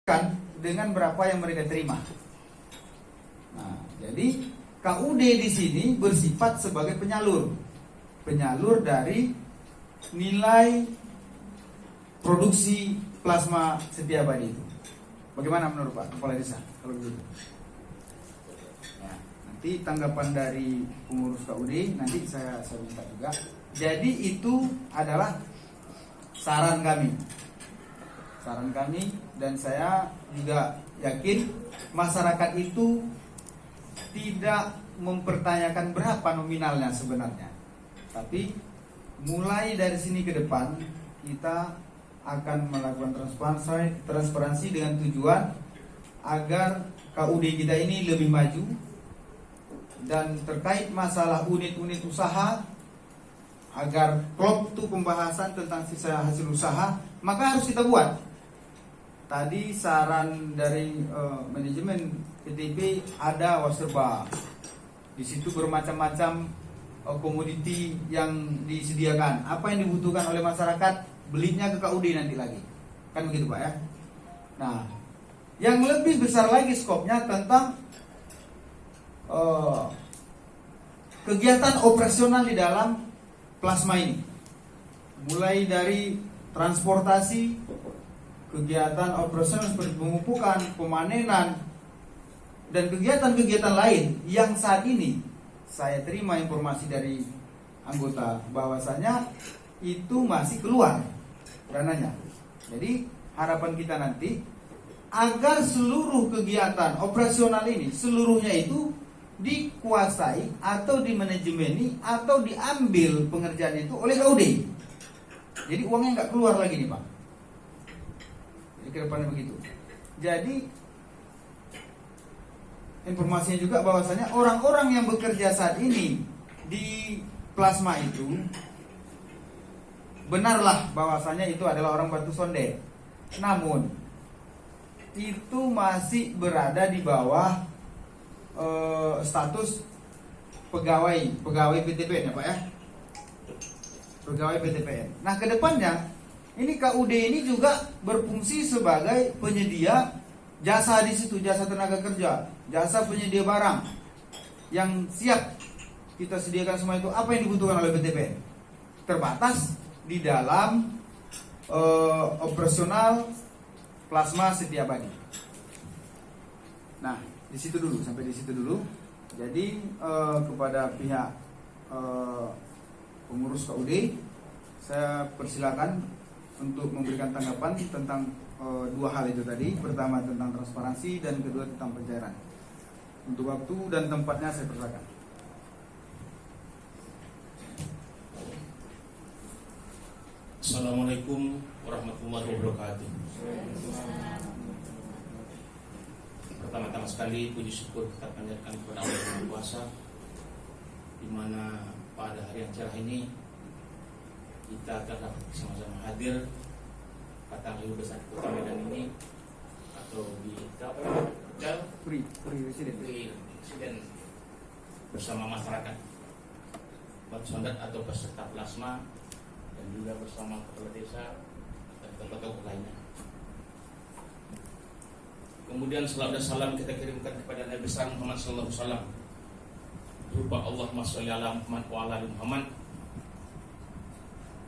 dengan berapa yang mereka terima. Nah, jadi KUD di sini bersifat sebagai penyalur dari nilai produksi plasma Setiabadi itu. Bagaimana menurut Pak Kepala Desa kalau begitu? Ya, nanti tanggapan dari pengurus KUD nanti saya minta juga. Jadi itu adalah saran kami dan saya juga yakin masyarakat itu tidak mempertanyakan berapa nominalnya sebenarnya. Tapi mulai dari sini ke depan kita akan melakukan transparansi dengan tujuan agar KUD kita ini lebih maju. Dan terkait masalah unit-unit usaha, agar klop itu pembahasan tentang sisa hasil usaha, maka harus kita buat. Tadi saran dari manajemen PTP ada waserba. Di situ bermacam-macam komoditi yang disediakan. Apa yang dibutuhkan oleh masyarakat, belinya ke KUD nanti lagi. Kan begitu Pak ya. Nah, yang lebih besar lagi skopnya tentang kegiatan operasional di dalam plasma ini. Mulai dari transportasi, kegiatan operasional seperti pemupukan, pemanenan, dan kegiatan-kegiatan lain yang saat ini saya terima informasi dari anggota bahwasanya itu masih keluar dananya. Jadi harapan kita nanti agar seluruh kegiatan operasional ini seluruhnya itu dikuasai atau dimanajemeni atau diambil pengerjaan itu oleh KUD. Jadi uangnya nggak keluar lagi nih Pak. Jadi ke depannya begitu. Jadi informasinya juga bahwasanya orang-orang yang bekerja saat ini di plasma itu benarlah bahwasanya itu adalah orang Batu Sonde. Namun itu masih berada di bawah status pegawai PTPN ya Pak ya. Pegawai PTPN. Nah, kedepannya ini KUD ini juga berfungsi sebagai penyedia jasa di situ, jasa tenaga kerja, jasa penyedia barang yang siap kita sediakan semua itu. Apa yang dibutuhkan oleh PTPN terbatas di dalam operasional plasma Setiabadi. Nah, di situ dulu, sampai di situ dulu. Jadi kepada pihak pengurus KUD saya persilakan untuk memberikan tanggapan tentang dua hal itu tadi. Pertama tentang transparansi dan kedua tentang pencairan. Untuk waktu dan tempatnya saya persilakan. Assalamualaikum warahmatullahi wabarakatuh. Pertama-tama sekali puji syukur kita panjatkan kepada Allah Yang Maha Kuasa, di mana pada hari yang cerah ini kita telah sama-sama hadir pada hari besar Kota Medan ini, atau di hotel Presiden bersama masyarakat Batu Sondat atau peserta plasma, dan juga bersama kepala desa dan tokoh-tokoh lainnya. Kemudian salawat dan salam kita kirimkan kepada Nabi besar Muhammad sallallahu alaihi wasallam berupa Allahumma sholli ala Muhammad wa ala ali Muhammad.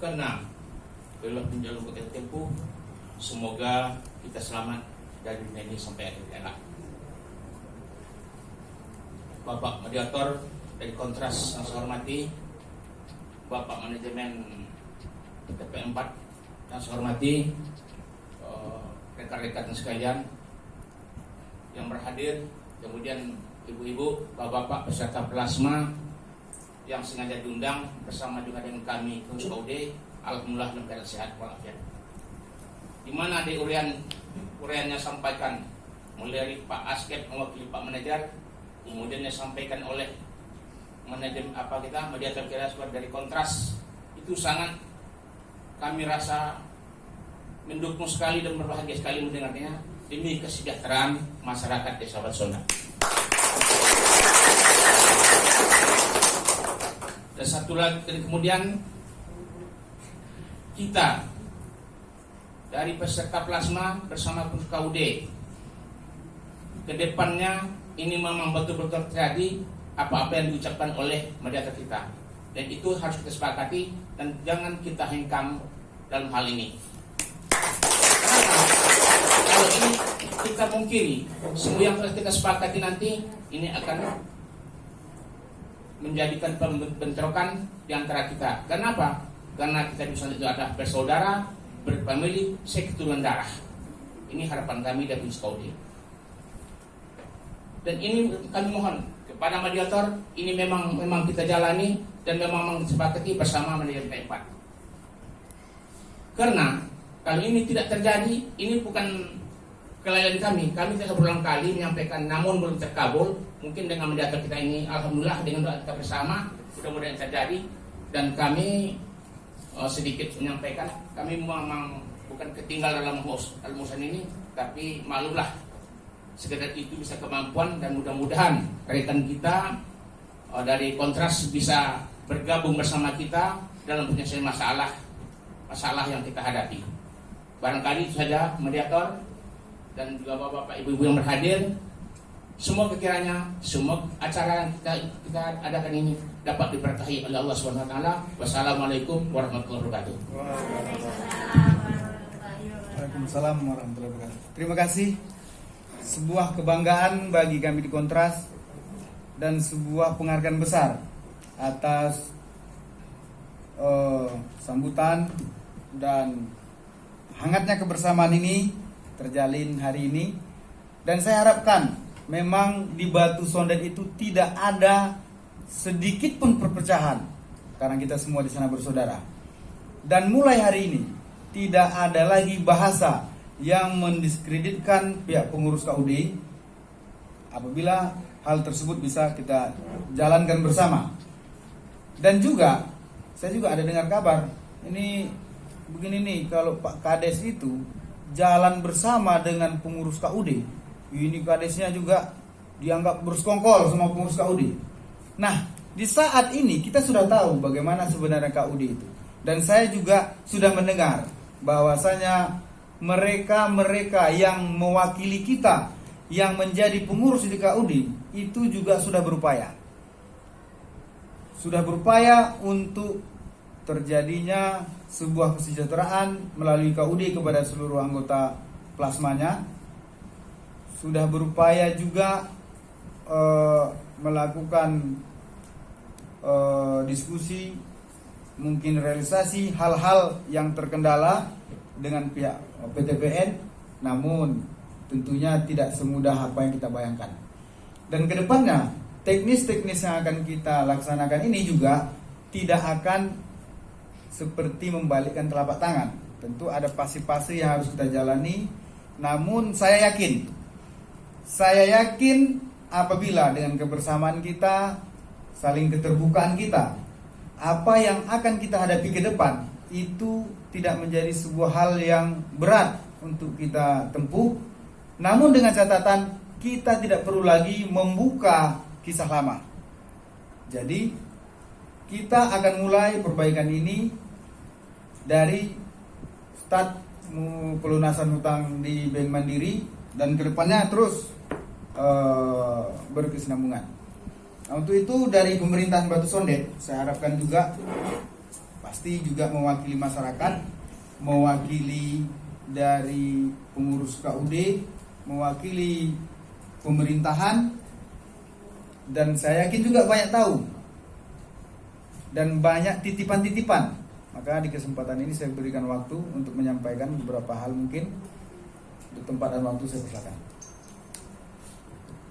Karena beliau menjalin kita tempuh, semoga kita selamat dari dunia ini sampai akhir hayat. Bapak mediator dari Kontras yang saya hormati, Bapak manajemen TP4 yang saya hormati, rekan-rekan sekalian yang berhadir, kemudian ibu-ibu, bapak-bapak peserta plasma yang sengaja diundang bersama juga dengan kami pengurus KUD. Alhamdulillah dalam keadaan sehat walafiat. Di mana di uriannya sampaikan mulai Pak Askep mewakili Pak Manajer, kemudian disampaikan oleh manajemen mediator kita dari Kontras. Itu sangat kami rasa mendukung sekali dan berbahagia sekali mendengarnya demi kesejahteraan masyarakat Desa Batu Sondat. Dan satu lagi kemudian kita dari peserta plasma bersama KUD. Kedepannya ini memang betul-betul terjadi apa-apa yang diucapkan oleh mediator kita, dan itu harus kita sepakati dan jangan kita hengkang dalam hal ini. Karena kalau ini kita pungkiri, semua yang telah kita sepakati nanti ini akan menjadikan pembentrokan di antara kita. Kenapa? Karena kita bisa itu ada bersaudara, berfamili, seketurunan darah. Ini harapan kami dari KUD. Dan ini kami mohon kepada mediator, ini memang kita jalani dan memang sepakati bersama mediator P4. Karena kalau ini tidak terjadi, ini bukan kelalaian kami. Kami sudah berulang kali menyampaikan, namun belum terkabul. Mungkin dengan mediator kita ini, alhamdulillah dengan doa kita bersama, mudah-mudahan terjadi. Dan kami sedikit menyampaikan, kami memang bukan ketinggal dalam urusan ini, tapi maklumlah, sekedar itu bisa kemampuan, dan mudah-mudahan rekan kita dari Kontras bisa bergabung bersama kita dalam penyelesaian masalah yang kita hadapi. Barangkali itu saja mediator dan juga bapak-bapak ibu-ibu yang berhadir. Semua kiranya semua acara yang kita adakan ini dapat diberkahi oleh Allah Subhanahu wa taala. Wassalamualaikum warahmatullahi wabarakatuh. Waalaikumsalam warahmatullahi wabarakatuh. Terima kasih. Sebuah kebanggaan bagi kami di Kontras dan sebuah penghargaan besar atas sambutan dan hangatnya kebersamaan ini terjalin hari ini. Dan saya harapkan memang di Batu Sondet itu tidak ada sedikit pun perpecahan, karena kita semua di sana bersaudara. Dan mulai hari ini tidak ada lagi bahasa yang mendiskreditkan pihak pengurus KUD. Apabila hal tersebut bisa kita jalankan bersama. Dan juga saya juga ada dengar kabar ini begini nih, kalau Pak Kades itu jalan bersama dengan pengurus KUD, ini kadesnya juga dianggap bersekongkol sama pengurus KUD. Nah, di saat ini kita sudah tahu bagaimana sebenarnya KUD itu. Dan saya juga sudah mendengar bahwasanya mereka yang mewakili kita, yang menjadi pengurus di KUD, itu juga sudah berupaya. Sudah berupaya untuk terjadinya sebuah kesejahteraan melalui KUD kepada seluruh anggota plasmanya. Sudah berupaya juga melakukan diskusi, mungkin realisasi hal-hal yang terkendala dengan pihak PTPN, namun tentunya tidak semudah apa yang kita bayangkan. Dan kedepannya teknis-teknis yang akan kita laksanakan ini juga tidak akan seperti membalikkan telapak tangan. Tentu ada fase-fase yang harus kita jalani. Namun saya yakin apabila dengan kebersamaan kita, saling keterbukaan kita, apa yang akan kita hadapi ke depan itu tidak menjadi sebuah hal yang berat untuk kita tempuh. Namun dengan catatan kita tidak perlu lagi membuka kisah lama. Jadi kita akan mulai perbaikan ini dari start pelunasan hutang di Bank Mandiri, dan kedepannya terus berkesinambungan. Nah, untuk itu dari pemerintahan Batu Sondet saya harapkan juga pasti juga mewakili masyarakat, mewakili dari pengurus KUD, mewakili pemerintahan, dan saya yakin juga banyak tahu dan banyak titipan-titipan. Maka di kesempatan ini saya berikan waktu untuk menyampaikan beberapa hal mungkin. Di tempat dan waktu saya persilakan.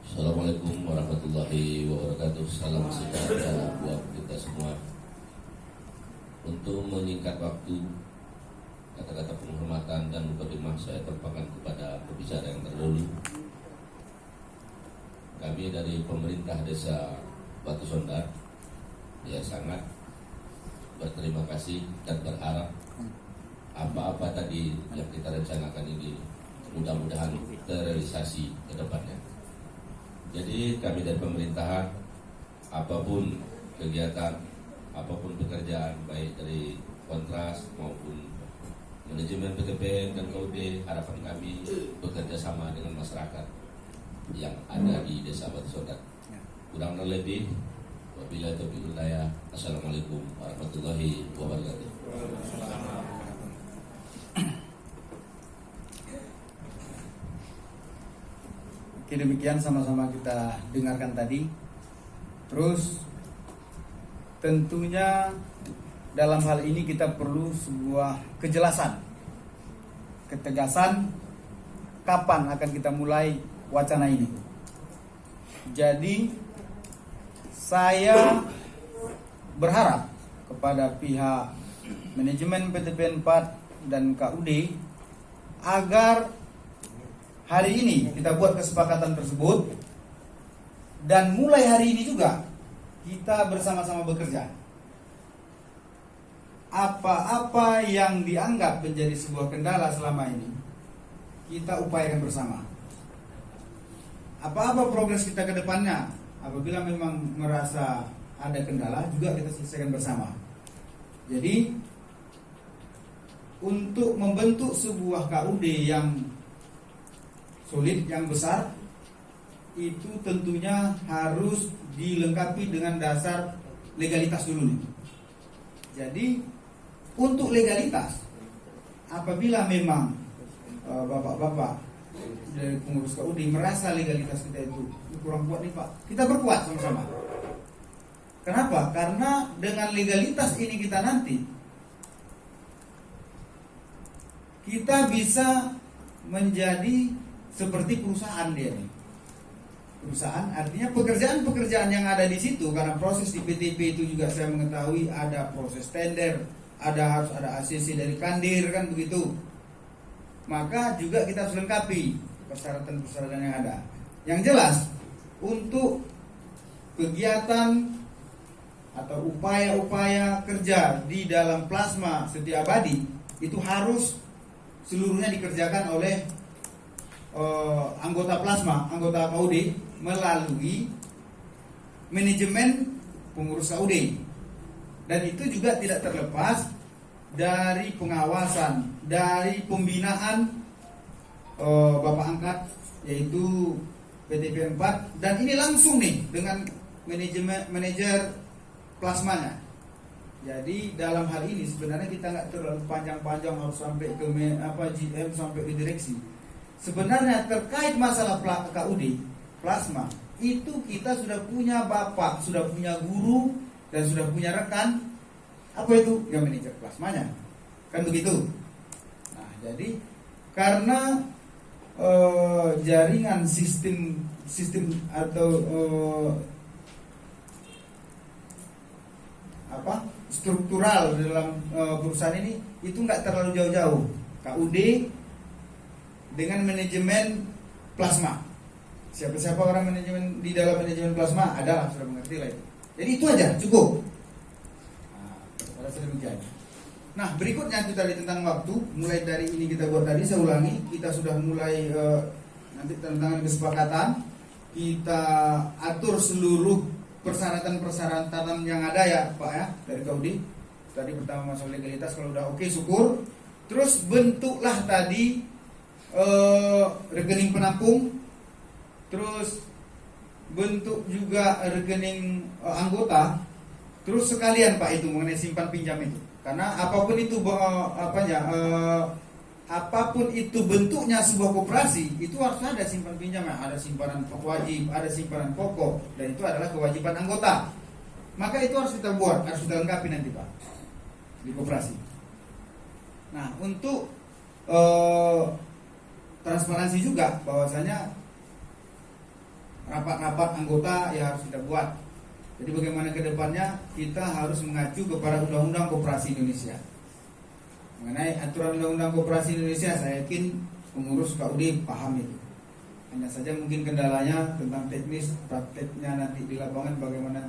Assalamualaikum warahmatullahi wabarakatuh. Salam sejahtera buat kita semua. Untuk menyingkat waktu, kata-kata penghormatan dan mukadimah saya terpakan kepada pembicara yang terdahulu. Kami dari pemerintah desa Batu Sondet ya sangat berterima kasih dan berharap apa-apa tadi yang kita rencanakan ini mudah-mudahan terrealisasi ke depannya. Jadi kami dari pemerintahan, apapun kegiatan, apapun pekerjaan, baik dari Kontras maupun Manajemen PTPN dan KUD, harapan kami bekerja sama dengan masyarakat yang ada di Desa Batu Sodat. Kurang lebih, wabillahi taufiq wal hidayah. Assalamualaikum warahmatullahi wabarakatuh. Oke, demikian sama-sama kita dengarkan tadi. Terus tentunya dalam hal ini kita perlu sebuah kejelasan, ketegasan kapan akan kita mulai wacana ini. Jadi saya berharap kepada pihak manajemen PTPN 4 dan KUD agar hari ini kita buat kesepakatan tersebut, dan mulai hari ini juga kita bersama-sama bekerja. Apa-apa yang dianggap menjadi sebuah kendala selama ini kita upayakan bersama. Apa-apa progres kita ke depannya, apabila memang merasa ada kendala juga kita selesaikan bersama. Jadi untuk membentuk sebuah KUD yang solid, yang besar, itu tentunya harus dilengkapi dengan dasar legalitas dulu nih. Jadi untuk legalitas, apabila memang bapak-bapak dari pengurus KUD merasa legalitas kita itu kurang kuat nih Pak, kita perkuat sama-sama. Kenapa? Karena dengan legalitas ini kita nanti kita bisa menjadi seperti perusahaan dia nih. Perusahaan artinya pekerjaan-pekerjaan yang ada di situ, karena proses di PTP itu juga saya mengetahui ada proses tender, harus ada ACC dari Kandir kan begitu. Maka juga kita harus lengkapi persyaratan-persyaratan yang ada. Yang jelas untuk kegiatan atau upaya-upaya kerja di dalam plasma setia abadi itu harus seluruhnya dikerjakan oleh anggota plasma, anggota KUD melalui manajemen pengurus KUD. Dan itu juga tidak terlepas dari pengawasan, dari pembinaan Bapak angkat yaitu PTPN 4, dan ini langsung nih dengan manajer plasmanya. Jadi dalam hal ini sebenarnya kita nggak terlalu panjang-panjang harus sampai ke GM sampai ke direksi. Sebenarnya terkait masalah KUD plasma itu kita sudah punya bapak, sudah punya guru, dan sudah punya rekan. Apa itu? Yang manajer plasmanya, kan begitu. Nah, jadi karena jaringan sistem atau struktural dalam perusahaan ini itu nggak terlalu jauh-jauh. KUD dengan manajemen plasma. Siapa-siapa orang manajemen di dalam manajemen plasma adalah sudah mengerti lah itu. Jadi itu aja cukup. Nah, demikian. Nah, berikutnya itu tadi tentang waktu. Mulai dari ini kita buat tadi, saya ulangi, kita sudah mulai nanti tentang kesepakatan. Kita atur seluruh persyaratan-persyaratan yang ada ya Pak ya dari KUD. Tadi pertama masalah legalitas, kalau udah oke syukur. Terus bentuklah tadi rekening penampung. Terus bentuk juga rekening anggota. Terus sekalian Pak itu mengenai simpan pinjam itu. Karena apapun itu apapun itu bentuknya sebuah koperasi, itu harus ada simpan pinjam, ada simpanan wajib, ada simpanan pokok, dan itu adalah kewajiban anggota. Maka itu harus kita buat, harus kita lengkapi nanti Pak di koperasi. Nah, untuk transparansi juga bahwasanya rapat-rapat anggota ya harus kita buat. Jadi bagaimana ke depannya kita harus mengacu kepada Undang-Undang Koperasi Indonesia. Mengenai aturan Undang-Undang Koperasi Indonesia, saya yakin pengurus KUD paham itu. Hanya saja mungkin kendalanya tentang teknis, prakteknya nanti di lapangan bagaimana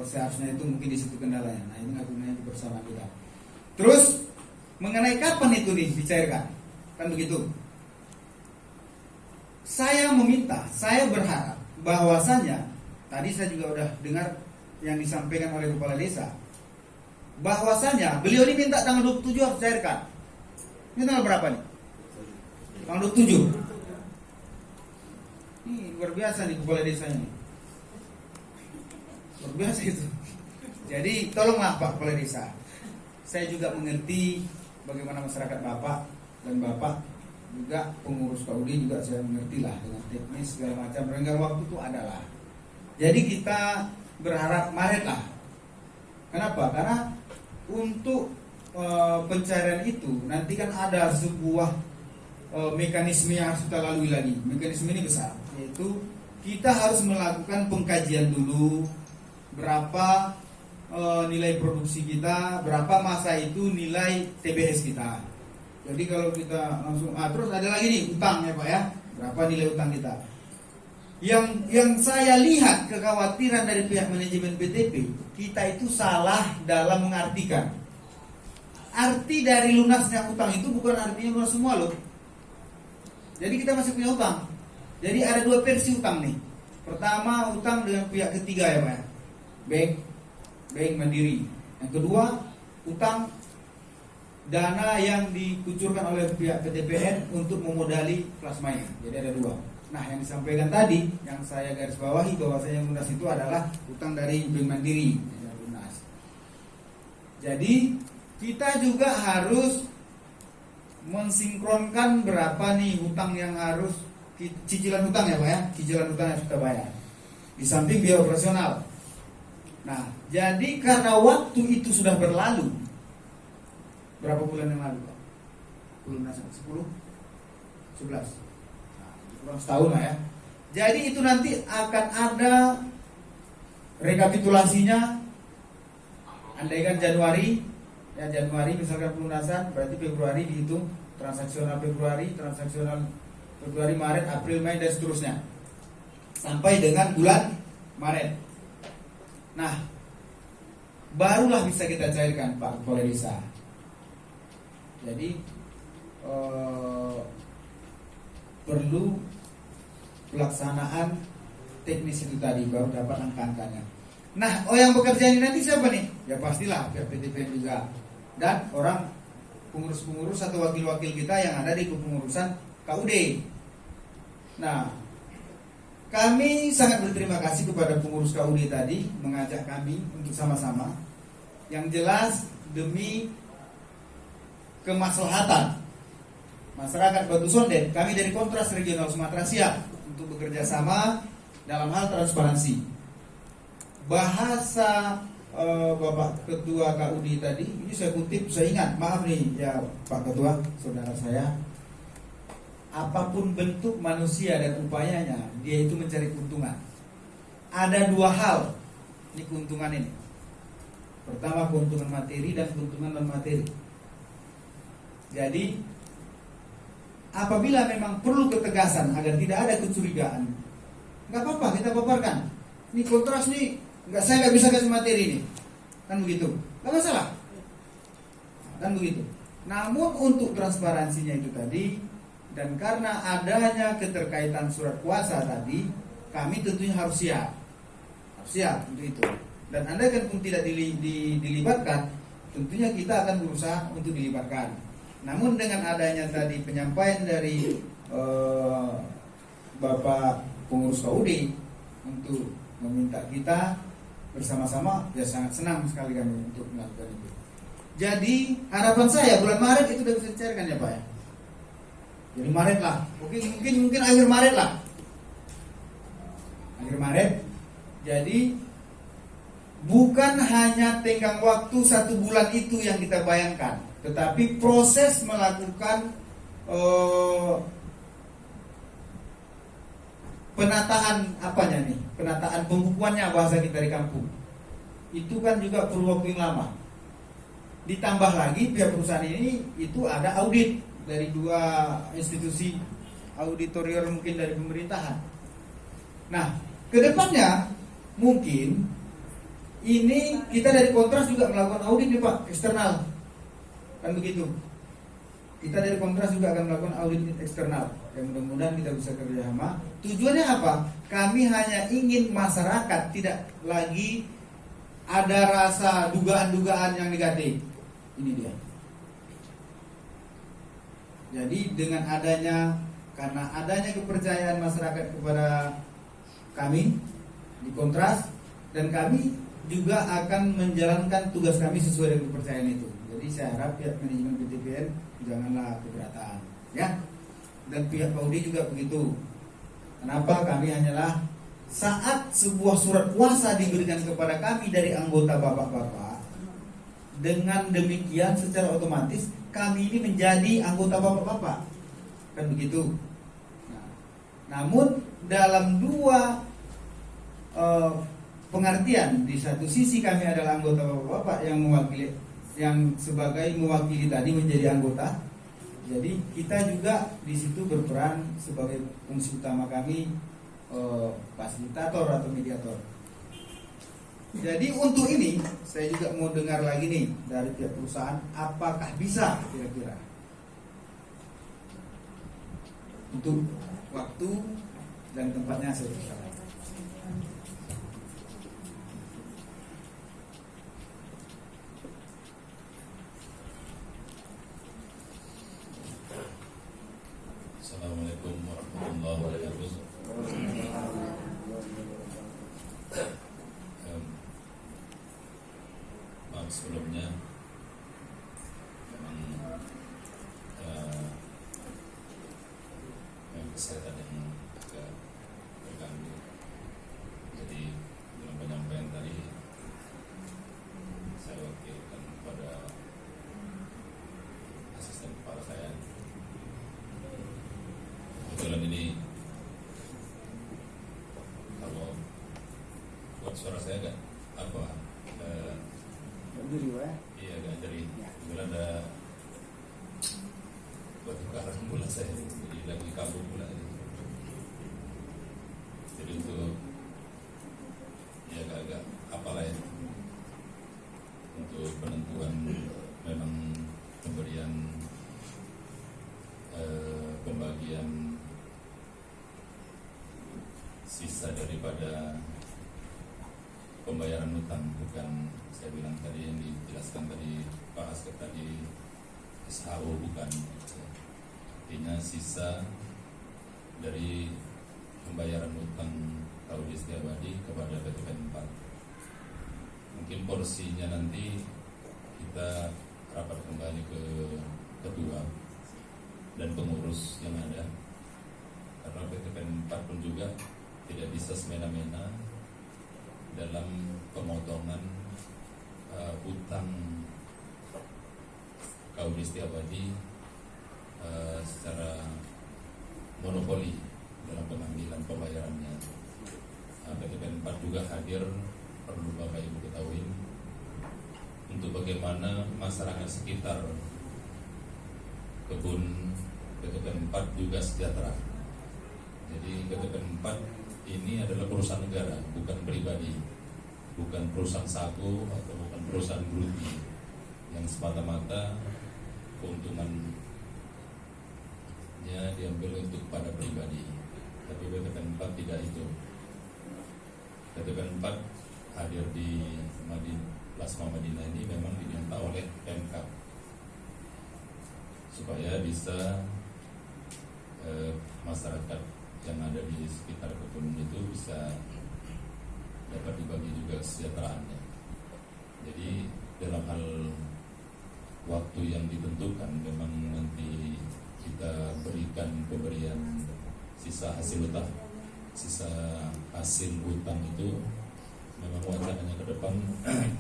seharusnya itu mungkin di situ kendalanya. Nah, ini akunnya bersama kita. Terus mengenai kapan itu nih dicairkan, kan begitu. Saya meminta, saya berharap bahwasanya tadi saya juga udah dengar yang disampaikan oleh kepala desa, bahwasanya beliau ini minta tanggal 27 harus cairkan. Ini tanggal berapa nih? Tanggal 27. Ini luar biasa nih kepala desanya nih. Luar biasa itu. Jadi tolonglah Pak Kepala Desa. Saya juga mengerti bagaimana masyarakat Bapak dan Bapak juga pengurus KUD juga saya mengerti lah dengan teknis segala macam. Renggang waktu itu adalah. Jadi kita berharap maretlah. Kenapa? Karena untuk pencarian itu nanti kan ada sebuah mekanisme yang harus kita lalui lagi. Mekanisme ini besar, yaitu kita harus melakukan pengkajian dulu berapa nilai produksi kita, berapa masa itu nilai TBS kita. Jadi kalau kita langsung terus ada lagi nih utang ya Pak ya, berapa nilai utang kita. Yang saya lihat kekhawatiran dari pihak manajemen PTP, kita itu salah dalam mengartikan. Arti dari lunasnya utang itu bukan artinya lunas semua loh. Jadi kita masih punya utang. Jadi ada dua versi utang nih. Pertama utang dengan pihak ketiga ya Pak ya, bank mandiri. Yang kedua utang dana yang dikucurkan oleh pihak PTPN untuk memodali plasma. Jadi ada dua. Nah yang disampaikan tadi, yang saya garis bawahi bahwasanya yang lunas itu adalah utang dari bank mandiri yang lunas. Jadi kita juga harus mensinkronkan berapa nih hutang yang harus cicilan hutang ya Pak ya, cicilan hutang yang kita bayar. Di samping biaya operasional. Nah, jadi karena waktu itu sudah berlalu, berapa bulan yang lalu Pak? Belum 10? 11? Nah, kurang setahun lah ya. Jadi itu nanti akan ada rekapitulasinya. Andaikan Januari, ya Januari misalkan pelunasan, berarti Februari dihitung transaksional Februari, Maret, April, Mei dan seterusnya sampai dengan bulan Maret. Nah, barulah bisa kita cairkan Pak Kepala Desa. Jadi perlu pelaksanaan teknis itu tadi baru dapat angka-angkanya. Nah, yang bekerja ini nanti siapa nih? Ya pastilah pihak PTPN juga dan orang pengurus-pengurus atau wakil-wakil kita yang ada di kepengurusan KUD. Nah, kami sangat berterima kasih kepada pengurus KUD tadi mengajak kami untuk sama-sama. Yang jelas demi kemaslahatan masyarakat Batu Sondet, kami dari Kontras Regional Sumatera siap untuk bekerja sama dalam hal transparansi. Bahasa Bapak Ketua KUD tadi, ini saya kutip, saya ingat, maaf nih ya Pak Ketua, saudara saya. Apapun bentuk manusia dan upayanya, dia itu mencari keuntungan. Ada dua hal ini keuntungan ini. Pertama keuntungan materi dan keuntungan non materi. Jadi apabila memang perlu ketegasan agar tidak ada kecurigaan, nggak apa-apa kita paparkan. Ini kontras nih, saya nggak bisa kasih materi nih, kan begitu, nggak masalah, kan begitu. Namun untuk transparansinya itu tadi, dan karena adanya keterkaitan surat kuasa tadi, kami tentunya harus siap untuk itu. Dan Anda kan pun tidak dilibatkan, tentunya kita akan berusaha untuk dilibatkan. Namun dengan adanya tadi penyampaian dari Bapak Pengurus KUD untuk meminta kita bersama-sama, ya sangat senang sekali kami untuk melakukan itu. Jadi harapan saya bulan Maret itu sudah bisa dicairkan ya Pak ya. Jadi Maret lah, mungkin akhir Maret lah. Akhir Maret. Jadi bukan hanya tenggang waktu 1 bulan itu yang kita bayangkan, tetapi proses melakukan penataan apanya nih? Penataan pembukuannya bahasa kita di kampung. Itu kan juga perlu waktu yang lama. Ditambah lagi pihak perusahaan ini itu ada audit dari 2 institusi auditorial mungkin dari pemerintahan. Nah, kedepannya mungkin ini kita dari Kontras juga melakukan audit nih Pak, eksternal. Kan begitu. Kita dari Kontras juga akan melakukan audit eksternal. Yang mudah-mudahan kita bisa kerjasama. Tujuannya apa? Kami hanya ingin masyarakat tidak lagi ada rasa dugaan-dugaan yang negatif. Ini dia. Jadi karena adanya kepercayaan masyarakat kepada kami di Kontras, dan kami juga akan menjalankan tugas kami sesuai dengan kepercayaan itu. Jadi saya harap pihak manajemen PTPN janganlah keberatan, ya. Dan pihak Paudi juga begitu. Kenapa? Kami hanyalah saat sebuah surat kuasa diberikan kepada kami dari anggota bapak-bapak, dengan demikian secara otomatis kami ini menjadi anggota bapak-bapak, kan begitu. Nah, namun dalam dua pengertian, di satu sisi kami adalah anggota bapak-bapak yang sebagai mewakili tadi menjadi anggota. Jadi kita juga di situ berperan sebagai fungsi utama kami, fasilitator atau mediator. Jadi untuk ini saya juga mau dengar lagi nih dari pihak perusahaan, apakah bisa kira-kira untuk waktu dan tempatnya saya persilakan. Assalamualaikum warahmatullahi wabarakatuh. Maaf sebelumnya, memang kesehatan yang agak terganggu. Jadi dalam penyampaian tadi saya wakilkan kepada asisten kepala saya. Kebetulan ini kalau buat suara saya agak iya agak jadi kebetulan ada batu karang pula saya, jadi lagi kabur pula. Jadi untuk ya agak apalah ya, untuk penentuan memang pemberian pembagian sisa daripada pembayaran hutang, bukan saya bilang tadi yang dijelaskan tadi Pak Askep tadi SHO, bukan. Artinya sisa dari pembayaran hutang Kaudi Setiabadi kepada PTPN 4. Mungkin porsinya nanti kita rapat kembali ke ketua dan pengurus yang ada, karena PTPN 4 pun juga tidak bisa semena-mena dalam pemotongan hutang Kaudi Setiabadi secara monopoli dalam pengambilan pembayarannya. PTPN 4 juga hadir, perlu Bapak Ibu ketahui, untuk bagaimana masyarakat sekitar kebun PTPN 4 juga sejahtera. Jadi PTPN 4 ini adalah perusahaan negara, bukan pribadi, bukan perusahaan saku atau bukan perusahaan brudi yang semata-mata keuntungannya diambil untuk pada pribadi. Tapi PTPN 4 tidak itu. PTPN 4 hadir di Plasma Madinah ini memang diminta oleh Pemkab supaya bisa masyarakat yang ada di sekitar kebun itu bisa dapat dibagi juga kesejahteraannya. Jadi dalam hal waktu yang ditentukan memang nanti kita berikan pemberian sisa hasil hutang itu memang wacananya ke depan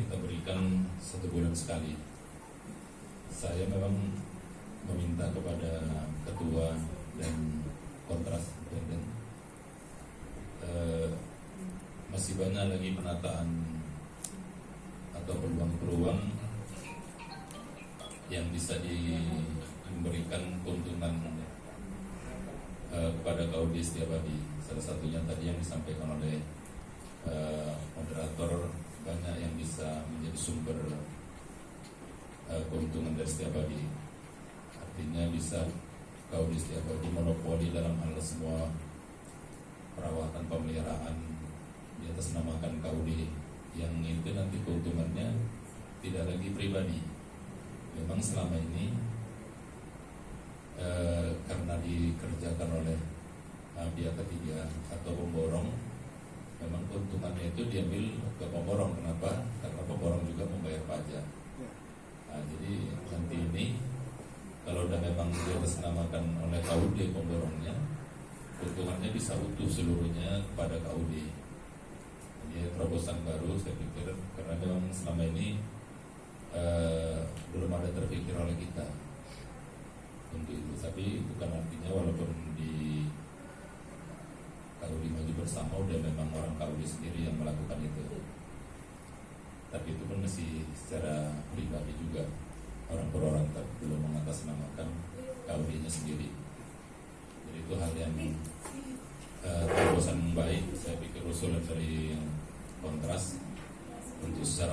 kita berikan 1 bulan sekali. Saya memang meminta kepada ketua dan kontras dan masih banyak lagi penataan atau peluang-peluang yang bisa diberikan keuntungan kepada Kaudi Setiabadi. Salah satunya tadi yang disampaikan oleh moderator, banyak yang bisa menjadi sumber keuntungan dari Setiabadi. Artinya bisa Kaudi Setiabadi monopoli dalam hal semua perawatan pemeliharaan di atas namakan Kaudi, yang itu nanti keuntungannya tidak lagi pribadi. Memang selama ini karena dikerjakan oleh pihak ketiga atau pemborong, memang keuntungannya itu diambil ke pemborong. Kenapa? Karena pemborong juga membayar pajak. Nah, jadi nanti ini kalau udah memang diatasnamakan oleh KUD pemborongnya, keuntungannya bisa utuh seluruhnya kepada KUD. Jadi terobosan baru saya pikir, karena memang selama ini belum ada terpikir oleh kita untuk itu. Tapi bukan artinya walaupun di KUD Maju Bersama udah memang orang KUD sendiri yang melakukan itu, tapi itu pun masih secara pribadi juga, orang per orang, belum mengatasnamakan KUD-nya sendiri. Jadi itu hal yang terobosan baik, saya pikir usulan dari yang kontras untuk secara